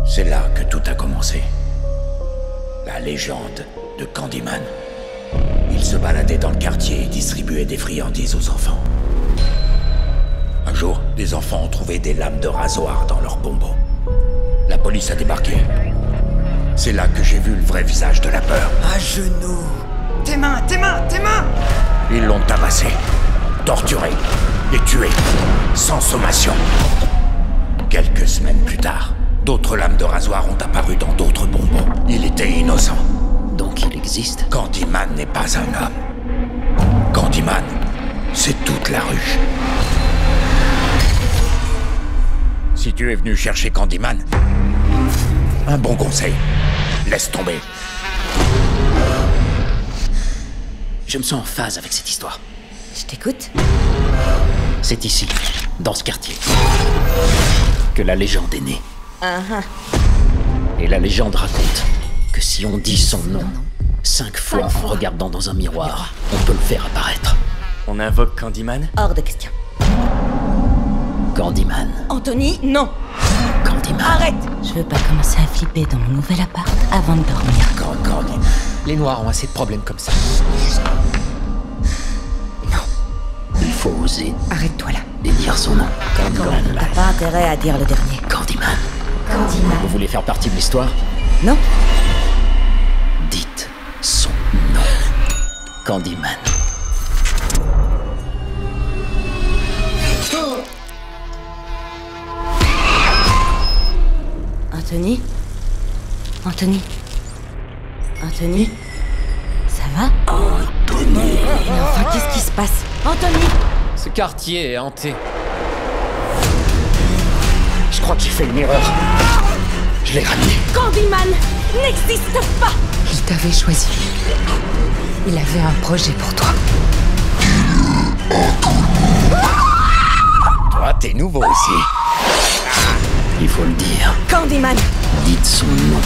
C'est là que tout a commencé. La légende de Candyman. Il se baladait dans le quartier et distribuait des friandises aux enfants. Un jour, des enfants ont trouvé des lames de rasoir dans leurs bonbons. La police a débarqué. C'est là que j'ai vu le vrai visage de la peur. À genoux. Tes mains, tes mains, tes mains! Ils l'ont tabassé, torturé et tué, sans sommation. Quelques semaines plus tard, d'autres lames de rasoir ont apparu dans d'autres bonbons. Il était innocent. Donc il existe? Candyman n'est pas un homme. Candyman, c'est toute la ruche. Si tu es venu chercher Candyman, un bon conseil, laisse tomber. Je me sens en phase avec cette histoire. Je t'écoute. C'est ici, dans ce quartier, que la légende est née. Et la légende raconte que si on dit son nom 5 fois en regardant dans un miroir, on peut le faire apparaître. On invoque Candyman? Hors de question. Candyman. Anthony, non. Candyman. Arrête. Je veux pas commencer à flipper dans mon nouvel appart avant de dormir. Candyman. Les Noirs ont assez de problèmes comme ça. Il faut oser Arrête-toi là. et dire son nom. Candyman. T'as pas intérêt à dire le dernier. Candyman. Candyman. Vous voulez faire partie de l'histoire? Non. Dites son nom. Candyman. Anthony? Anthony? Anthony? Ça va? Anthony. Mais enfin, qu'est-ce qui se passe? Anthony! Ce quartier est hanté. Je crois que j'ai fait une erreur. Je l'ai ramené. Candyman n'existe pas. Il t'avait choisi. Il avait un projet pour toi. Toi, t'es nouveau ici. Il faut le dire. Candyman. Dites son nom.